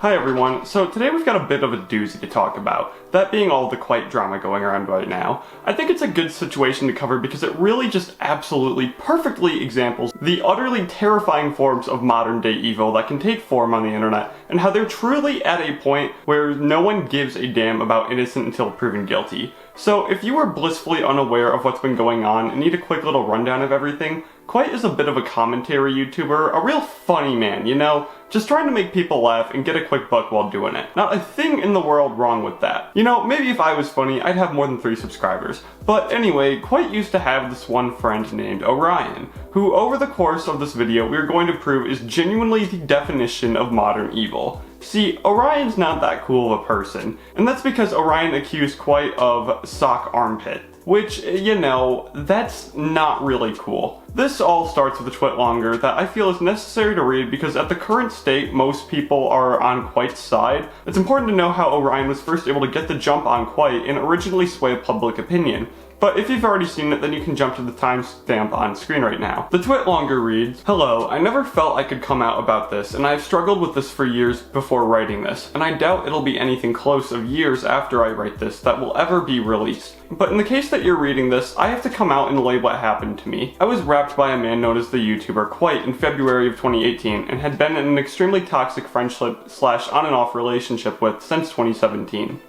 Hi everyone, so today we've got a bit of a doozy to talk about, that being all the Kwite drama going around right now. I think it's a good situation to cover because it really just absolutely perfectly examples the utterly terrifying forms of modern day evil that can take form on the internet, and how they're truly at a point where no one gives a damn about innocent until proven guilty. So if you are blissfully unaware of what's been going on and need a quick little rundown of everything, Kwite is a bit of a commentary YouTuber, a real funny man, you know? Just trying to make people laugh and get a quick buck while doing it. Not a thing in the world wrong with that. You know, maybe if I was funny, I'd have more than 3 subscribers. But anyway, Kwite used to have this one friend named Orion, who over the course of this video we are going to prove is genuinely the definition of modern evil. See, Orion's not that cool of a person, and that's because Orion accused Kwite of sock armpit. Which, you know, that's not really cool. This all starts with a twit longer that I feel is necessary to read because at the current state, most people are on Kwite's side. It's important to know how Orion was first able to get the jump on Kwite and originally sway public opinion. But if you've already seen it, then you can jump to the timestamp on screen right now. The twit longer reads, "Hello, I never felt I could come out about this, and I've struggled with this for years before writing this, and I doubt it'll be anything close of years after I write this that will ever be released. But in the case that you're reading this, I have to come out and lay what happened to me. I was rapped by a man known as the YouTuber Kwite in February of 2018, and had been in an extremely toxic friendship / on and off relationship with since 2017.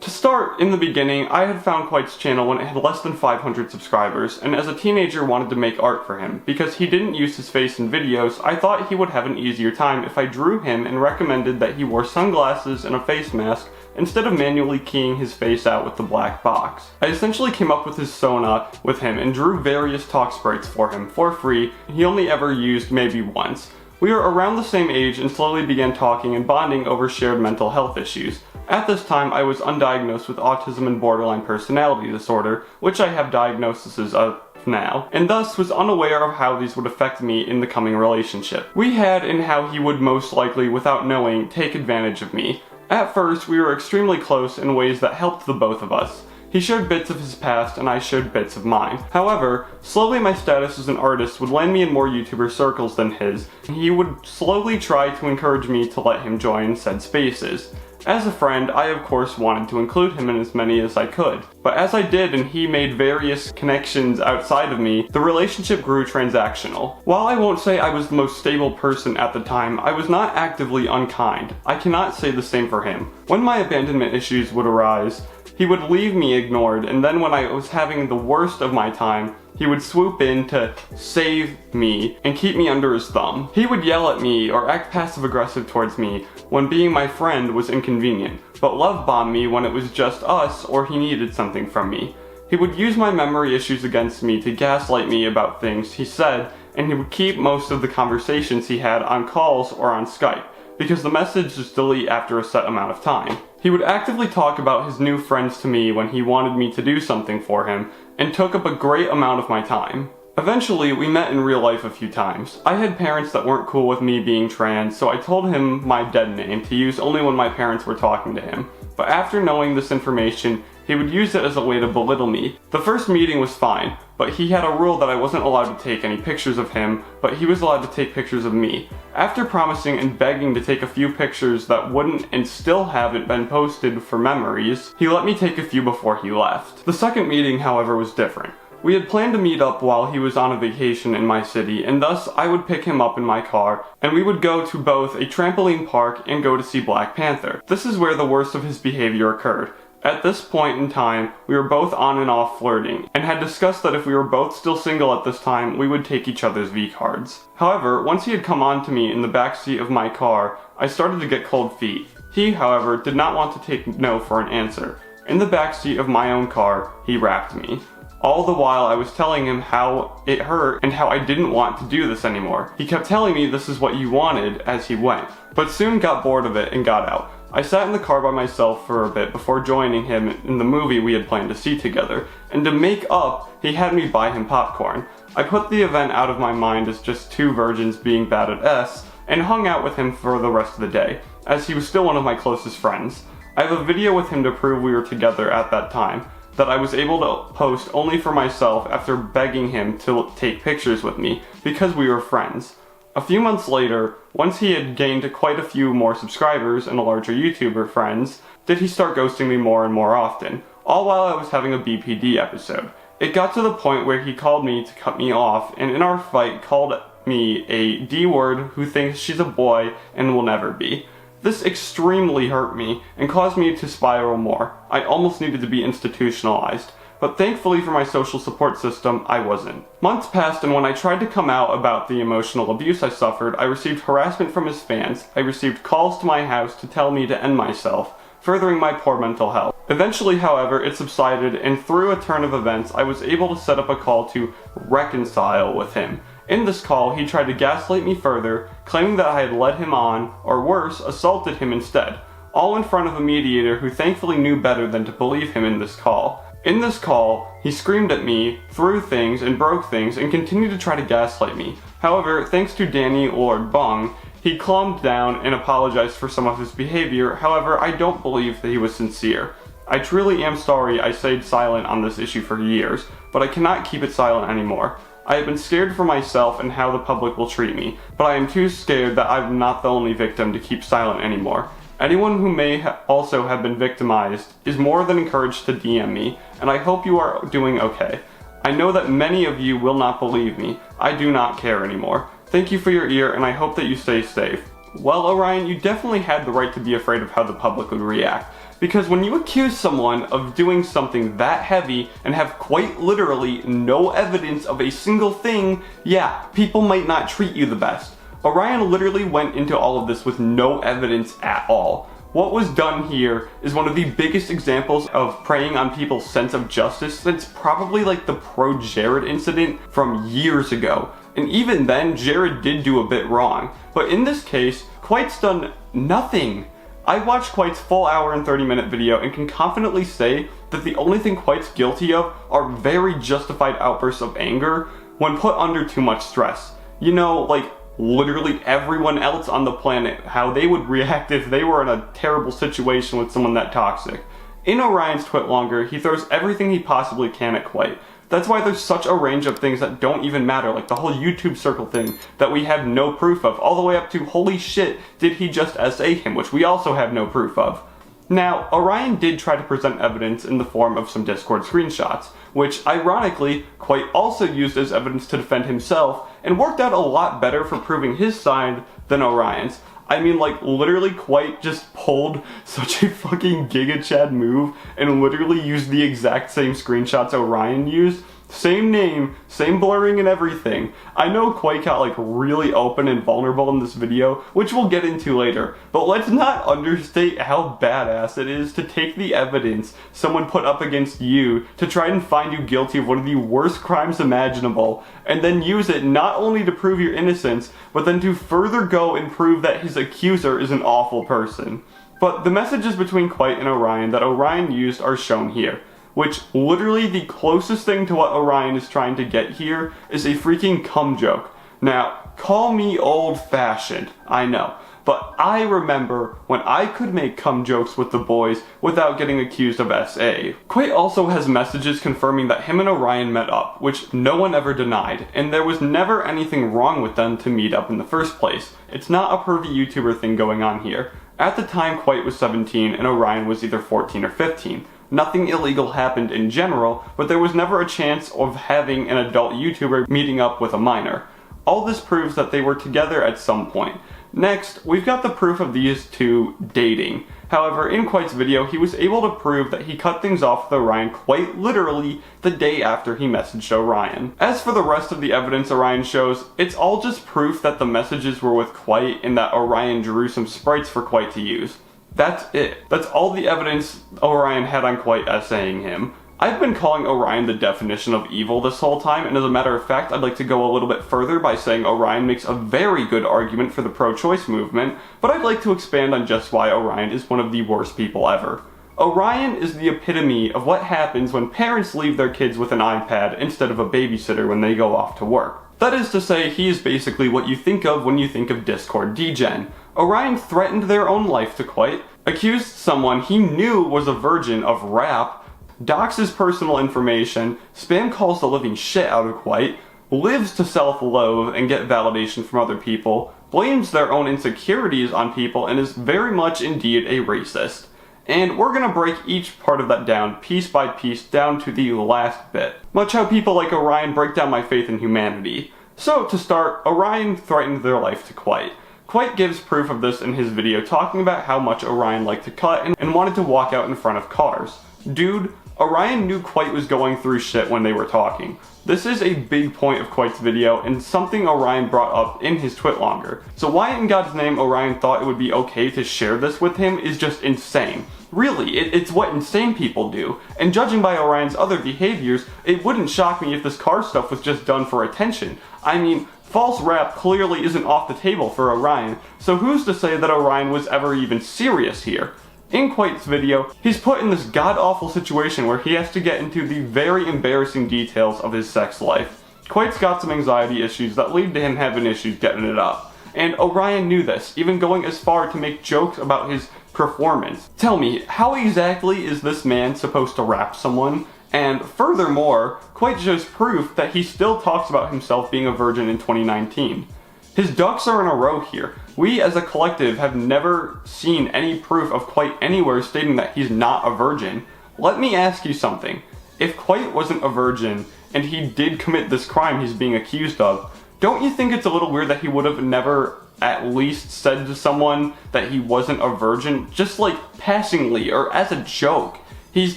To start, in the beginning, I had found Kwite's channel when it had less than 500 subscribers, and as a teenager wanted to make art for him. Because he didn't use his face in videos, I thought he would have an easier time if I drew him and recommended that he wore sunglasses and a face mask instead of manually keying his face out with the black box. I essentially came up with his persona with him and drew various talk sprites for him for free, and he only ever used maybe once. We were around the same age and slowly began talking and bonding over shared mental health issues. At this time, I was undiagnosed with autism and borderline personality disorder, which I have diagnoses of now, and thus was unaware of how these would affect me in the coming relationship. We had, and how he would most likely, without knowing, take advantage of me. At first, we were extremely close in ways that helped the both of us. He showed bits of his past and I showed bits of mine. However, slowly my status as an artist would land me in more YouTuber circles than his, and he would slowly try to encourage me to let him join said spaces. As a friend, I of course wanted to include him in as many as I could. But as I did and he made various connections outside of me, the relationship grew transactional. While I won't say I was the most stable person at the time, I was not actively unkind. I cannot say the same for him. When my abandonment issues would arise, he would leave me ignored, and then when I was having the worst of my time, he would swoop in to save me and keep me under his thumb. He would yell at me or act passive-aggressive towards me when being my friend was inconvenient, but love bomb me when it was just us or he needed something from me. He would use my memory issues against me to gaslight me about things he said, and he would keep most of the conversations he had on calls or on Skype, because the message just delete after a set amount of time. He would actively talk about his new friends to me when he wanted me to do something for him, and took up a great amount of my time. Eventually, we met in real life a few times. I had parents that weren't cool with me being trans, so I told him my dead name to use only when my parents were talking to him. But after knowing this information, he would use it as a way to belittle me. The first meeting was fine, but he had a rule that I wasn't allowed to take any pictures of him, but he was allowed to take pictures of me. After promising and begging to take a few pictures that wouldn't and still haven't been posted for memories, he let me take a few before he left. The second meeting, however, was different. We had planned to meet up while he was on a vacation in my city, and thus I would pick him up in my car, and we would go to both a trampoline park and go to see Black Panther. This is where the worst of his behavior occurred. At this point in time, we were both on and off flirting, and had discussed that if we were both still single at this time, we would take each other's V-cards. However, once he had come on to me in the backseat of my car, I started to get cold feet. He, however, did not want to take no for an answer. In the backseat of my own car, he rapped me. All the while I was telling him how it hurt and how I didn't want to do this anymore. He kept telling me this is what you wanted as he went, but soon got bored of it and got out. I sat in the car by myself for a bit before joining him in the movie we had planned to see together, and to make up, he had me buy him popcorn. I put the event out of my mind as just two virgins being bad at S, and hung out with him for the rest of the day, as he was still one of my closest friends. I have a video with him to prove we were together at that time, that I was able to post only for myself after begging him to take pictures with me, because we were friends. A few months later, once he had gained quite a few more subscribers and a larger YouTuber friends, did he start ghosting me more and more often, all while I was having a BPD episode. It got to the point where he called me to cut me off, and in our fight called me a D-word who thinks she's a boy and will never be. This extremely hurt me and caused me to spiral more. I almost needed to be institutionalized, but thankfully for my social support system, I wasn't. Months passed, and when I tried to come out about the emotional abuse I suffered, I received harassment from his fans. I received calls to my house to tell me to end myself, furthering my poor mental health. Eventually, however, it subsided, and through a turn of events, I was able to set up a call to reconcile with him. In this call, he tried to gaslight me further, claiming that I had led him on, or worse, assaulted him instead, all in front of a mediator who thankfully knew better than to believe him in this call. In this call, he screamed at me, threw things, and broke things, and continued to try to gaslight me. However, thanks to Danny Lord Bung, he calmed down and apologized for some of his behavior. However, I don't believe that he was sincere. I truly am sorry I stayed silent on this issue for years, but I cannot keep it silent anymore. I have been scared for myself and how the public will treat me, but I am too scared that I'm not the only victim to keep silent anymore. Anyone who may also have been victimized is more than encouraged to DM me, and I hope you are doing okay. I know that many of you will not believe me. I do not care anymore. Thank you for your ear, and I hope that you stay safe. Well, Orion, you definitely had the right to be afraid of how the public would react, because when you accuse someone of doing something that heavy and have quite literally no evidence of a single thing, yeah, people might not treat you the best. Orion literally went into all of this with no evidence at all. What was done here is one of the biggest examples of preying on people's sense of justice since probably like the Pro-Jared incident from years ago. And even then, Jared did do a bit wrong. But in this case, Kwite's done nothing. I watched Kwite's full hour and 30-minute video and can confidently say that the only thing Kwite's guilty of are very justified outbursts of anger when put under too much stress. You know, like literally everyone else on the planet, how they would react if they were in a terrible situation with someone that toxic. In Orion's Twit Longer, he throws everything he possibly can at Kwite. That's why there's such a range of things that don't even matter, like the whole YouTube circle thing that we have no proof of, all the way up to holy shit, did he just SA him, which we also have no proof of. Now, Orion did try to present evidence in the form of some Discord screenshots, which ironically, Kwite also used as evidence to defend himself, and worked out a lot better for proving his side than Orion's. I mean, like, literally Kwite just pulled such a fucking Giga Chad move and literally used the exact same screenshots Orion used. Same name, same blurring and everything. I know Kwite got like really open and vulnerable in this video, which we'll get into later, but let's not understate how badass it is to take the evidence someone put up against you to try and find you guilty of one of the worst crimes imaginable, and then use it not only to prove your innocence, but then to further go and prove that his accuser is an awful person. But the messages between Kwite and Orion that Orion used are shown here, which literally the closest thing to what Orion is trying to get here is a freaking cum joke. Now, call me old-fashioned, I know, but I remember when I could make cum jokes with the boys without getting accused of SA. Kwite also has messages confirming that him and Orion met up, which no one ever denied, and there was never anything wrong with them to meet up in the first place. It's not a pervy YouTuber thing going on here. At the time, Kwite was 17 and Orion was either 14 or 15. Nothing illegal happened in general, but there was never a chance of having an adult YouTuber meeting up with a minor. All this proves that they were together at some point. Next, we've got the proof of these two dating. However, in Kwite's video, he was able to prove that he cut things off with Orion quite literally the day after he messaged Orion. As for the rest of the evidence Orion shows, it's all just proof that the messages were with Kwite and that Orion drew some sprites for Kwite to use. That's it. That's all the evidence Orion had on Kwite essaying him. I've been calling Orion the definition of evil this whole time, and as a matter of fact, I'd like to go a little bit further by saying Orion makes a very good argument for the pro-choice movement, but I'd like to expand on just why Orion is one of the worst people ever. Orion is the epitome of what happens when parents leave their kids with an iPad instead of a babysitter when they go off to work. That is to say, he is basically what you think of when you think of Discord degen. Orion threatened their own life to Kwite, accused someone he knew was a virgin of rap, doxed his personal information, spam calls the living shit out of Kwite, lives to self-loathe and get validation from other people, blames their own insecurities on people, and is very much indeed a racist. And we're gonna break each part of that down, piece by piece, down to the last bit. Much how people like Orion break down my faith in humanity. So, to start, Orion threatened their life to Kwite. Kwite gives proof of this in his video talking about how much Orion liked to cut and wanted to walk out in front of cars. Dude, Orion knew Kwite was going through shit when they were talking. This is a big point of Kwite's video and something Orion brought up in his twitlonger. So why in God's name Orion thought it would be okay to share this with him is just insane. Really, it's what insane people do. And judging by Orion's other behaviors, it wouldn't shock me if this car stuff was just done for attention. I mean, false rap clearly isn't off the table for Orion, so who's to say that Orion was ever even serious here? In Kwite's video, he's put in this god-awful situation where he has to get into the very embarrassing details of his sex life. Kwite's got some anxiety issues that lead to him having issues getting it up. And Orion knew this, even going as far to make jokes about his performance. Tell me, how exactly is this man supposed to rap someone? And furthermore, Kwite shows proof that he still talks about himself being a virgin in 2019. His ducks are in a row here. We as a collective have never seen any proof of Kwite anywhere stating that he's not a virgin. Let me ask you something. If Kwite wasn't a virgin and he did commit this crime he's being accused of, don't you think it's a little weird that he would have never at least said to someone that he wasn't a virgin, just like passingly or as a joke? He's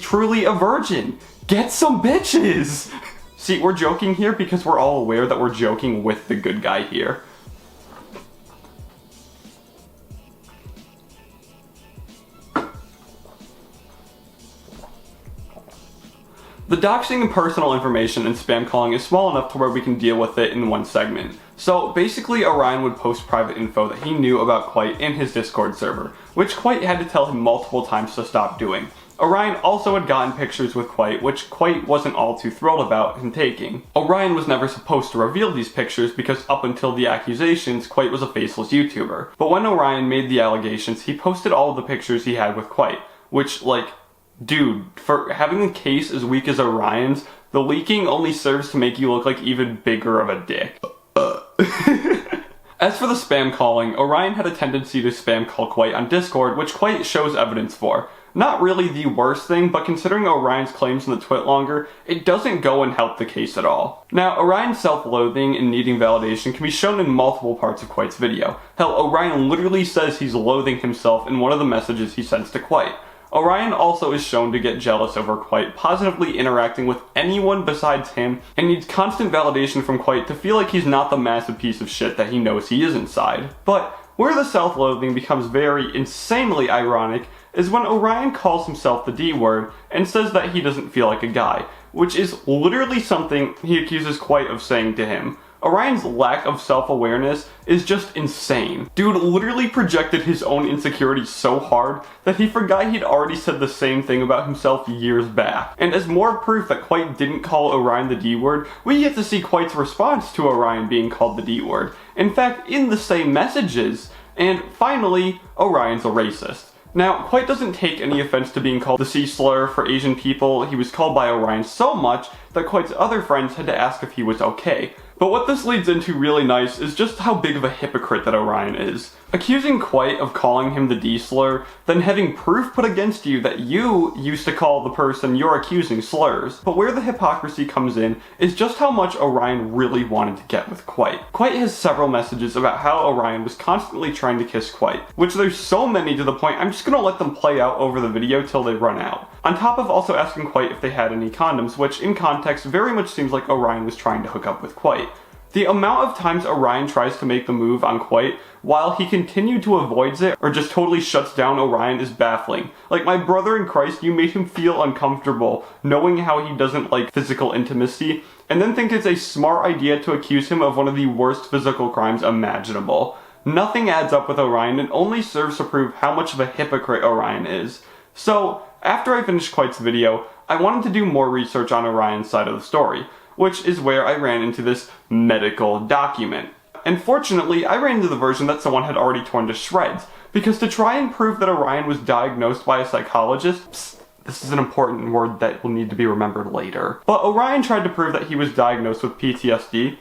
truly a virgin. Get some bitches! See, we're joking here because we're all aware that we're joking with the good guy here. The doxing and personal information and spam calling is small enough to where we can deal with it in one segment. So basically Orion would post private info that he knew about Kwite in his Discord server, which Kwite had to tell him multiple times to stop doing. Orion also had gotten pictures with Kwite, which Kwite wasn't all too thrilled about him taking. Orion was never supposed to reveal these pictures because up until the accusations, Kwite was a faceless YouTuber. But when Orion made the allegations, he posted all of the pictures he had with Kwite, which, like, dude, for having a case as weak as Orion's, the leaking only serves to make you look like even bigger of a dick. As for the spam calling, Orion had a tendency to spam call Kwite on Discord, which Kwite shows evidence for. Not really the worst thing, but considering Orion's claims in the twitlonger, it doesn't go and help the case at all. Now, Orion's self-loathing and needing validation can be shown in multiple parts of Kwite's video. Hell, Orion literally says he's loathing himself in one of the messages he sends to Kwite. Orion also is shown to get jealous over Kwite positively interacting with anyone besides him, and needs constant validation from Kwite to feel like he's not the massive piece of shit that he knows he is inside. But where the self-loathing becomes very insanely ironic is when Orion calls himself the D-word and says that he doesn't feel like a guy, which is literally something he accuses Kwite of saying to him. Orion's lack of self-awareness is just insane. Dude literally projected his own insecurities so hard that he forgot he'd already said the same thing about himself years back. And as more proof that Kwite didn't call Orion the D-word, we get to see Kwite's response to Orion being called the D-word. In fact, in the same messages. And finally, Orion's a racist. Now, Kwite doesn't take any offense to being called the C slur for Asian people. He was called by Orion so much that Kwite's other friends had to ask if he was okay. But what this leads into really nice is just how big of a hypocrite that Orion is. Accusing Kwite of calling him the D slur, then having proof put against you that you used to call the person you're accusing slurs. But where the hypocrisy comes in is just how much Orion really wanted to get with Kwite. Kwite has several messages about how Orion was constantly trying to kiss Kwite, which there's so many to the point I'm just gonna let them play out over the video till they run out. On top of also asking Kwite if they had any condoms, which in context very much seems like Orion was trying to hook up with Kwite. The amount of times Orion tries to make the move on Kwite while he continued to avoid it or just totally shuts down Orion is baffling. Like, my brother in Christ, you made him feel uncomfortable knowing how he doesn't like physical intimacy, and then think it's a smart idea to accuse him of one of the worst physical crimes imaginable. Nothing adds up with Orion and only serves to prove how much of a hypocrite Orion is. So, after I finished Kwite's video, I wanted to do more research on Orion's side of the story, which is where I ran into this medical document. And fortunately, I ran into the version that someone had already torn to shreds, because to try and prove that Orion was diagnosed by a psychologist, This is an important word that will need to be remembered later. But Orion tried to prove that he was diagnosed with PTSD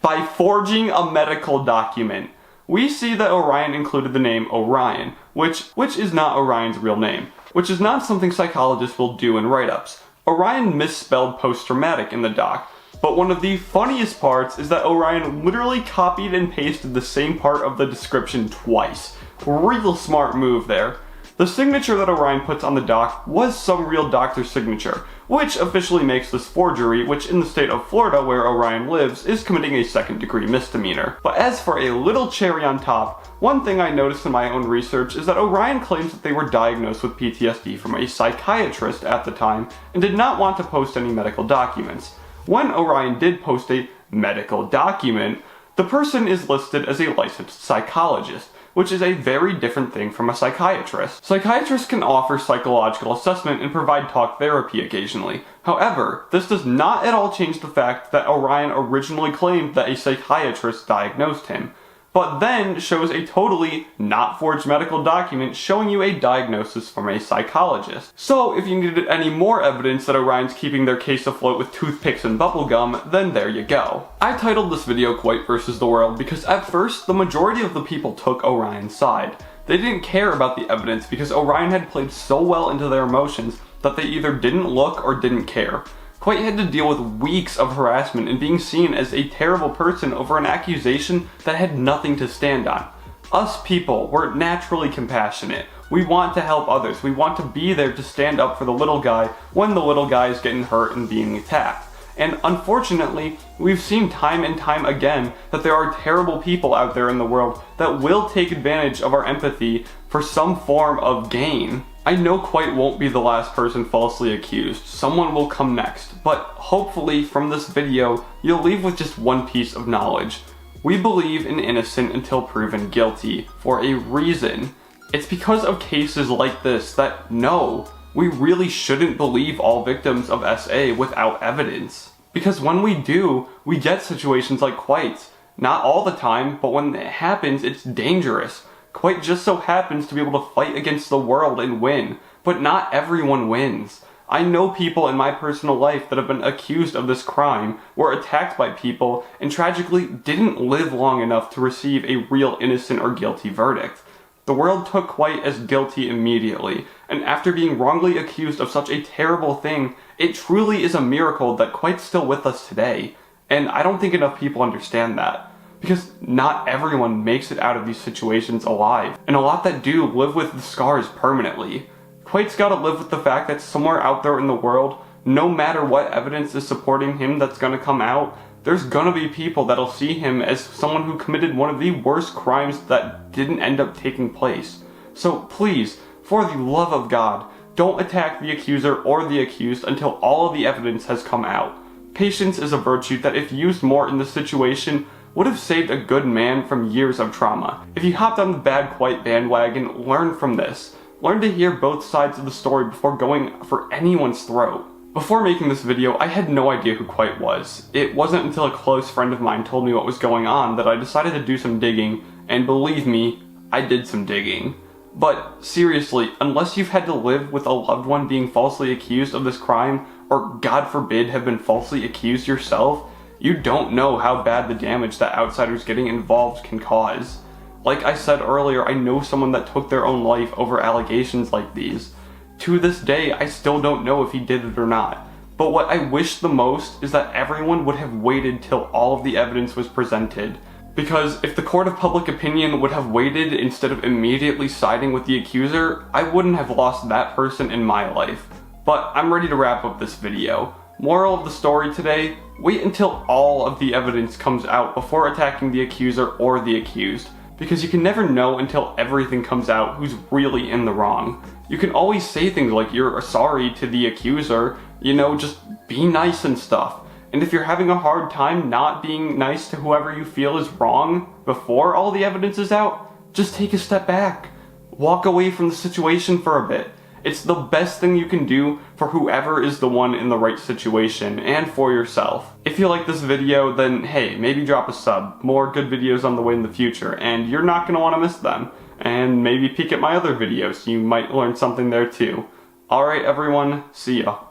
by forging a medical document. We see that Orion included the name Orion, which is not Orion's real name, which is not something psychologists will do in write-ups. Orion misspelled post-traumatic in the doc, but one of the funniest parts is that Orion literally copied and pasted the same part of the description twice. Real smart move there. The signature that Orion puts on the doc was some real doctor's signature, which officially makes this forgery, which in the state of Florida where Orion lives is committing a second-degree misdemeanor. But as for a little cherry on top, one thing I noticed in my own research is that Orion claims that they were diagnosed with PTSD from a psychiatrist at the time and did not want to post any medical documents. When Orion did post a medical document, the person is listed as a licensed psychologist, which is a very different thing from a psychiatrist. Psychiatrists can offer psychological assessment and provide talk therapy occasionally. However, this does not at all change the fact that Orion originally claimed that a psychiatrist diagnosed him, but then shows a totally not forged medical document showing you a diagnosis from a psychologist. So if you needed any more evidence that Orion's keeping their case afloat with toothpicks and bubblegum, then there you go. I titled this video Kwite vs. The World because at first, the majority of the people took Orion's side. They didn't care about the evidence because Orion had played so well into their emotions that they either didn't look or didn't care. Kwite had to deal with weeks of harassment and being seen as a terrible person over an accusation that had nothing to stand on. Us people, we're naturally compassionate. We want to help others. We want to be there to stand up for the little guy when the little guy is getting hurt and being attacked. And unfortunately, we've seen time and time again that there are terrible people out there in the world that will take advantage of our empathy for some form of gain. I know Kwite won't be the last person falsely accused. Someone will come next. But hopefully from this video, you'll leave with just one piece of knowledge. We believe in innocent until proven guilty for a reason. It's because of cases like this that no, we really shouldn't believe all victims of SA without evidence. Because when we do, we get situations like Kwite's. Not all the time, but when it happens, it's dangerous. Kwite just so happens to be able to fight against the world and win, but not everyone wins. I know people in my personal life that have been accused of this crime, were attacked by people, and tragically didn't live long enough to receive a real innocent or guilty verdict. The world took Kwite as guilty immediately, and after being wrongly accused of such a terrible thing, it truly is a miracle that Kwite's still with us today. And I don't think enough people understand that. Because not everyone makes it out of these situations alive, and a lot that do live with the scars permanently. Kwite's gotta live with the fact that somewhere out there in the world, no matter what evidence is supporting him that's gonna come out, there's gonna be people that'll see him as someone who committed one of the worst crimes that didn't end up taking place. So please, for the love of God, don't attack the accuser or the accused until all of the evidence has come out. Patience is a virtue that if used more in this situation, would have saved a good man from years of trauma. If you hopped on the bad Kwite bandwagon, learn from this. Learn to hear both sides of the story before going for anyone's throat. Before making this video, I had no idea who Kwite was. It wasn't until a close friend of mine told me what was going on that I decided to do some digging, and believe me, I did some digging. But seriously, unless you've had to live with a loved one being falsely accused of this crime, or God forbid have been falsely accused yourself, you don't know how bad the damage that outsiders getting involved can cause. Like I said earlier, I know someone that took their own life over allegations like these. To this day, I still don't know if he did it or not. But what I wish the most is that everyone would have waited till all of the evidence was presented. Because if the court of public opinion would have waited instead of immediately siding with the accuser, I wouldn't have lost that person in my life. But I'm ready to wrap up this video. Moral of the story today, wait until all of the evidence comes out before attacking the accuser or the accused. Because you can never know until everything comes out who's really in the wrong. You can always say things like you're sorry to the accuser, you know, just be nice and stuff. And if you're having a hard time not being nice to whoever you feel is wrong before all the evidence is out, just take a step back. Walk away from the situation for a bit. It's the best thing you can do for whoever is the one in the right situation and for yourself. If you like this video, then hey, maybe drop a sub. More good videos on the way in the future, and you're not going to want to miss them. And maybe peek at my other videos, you might learn something there too. Alright everyone, see ya.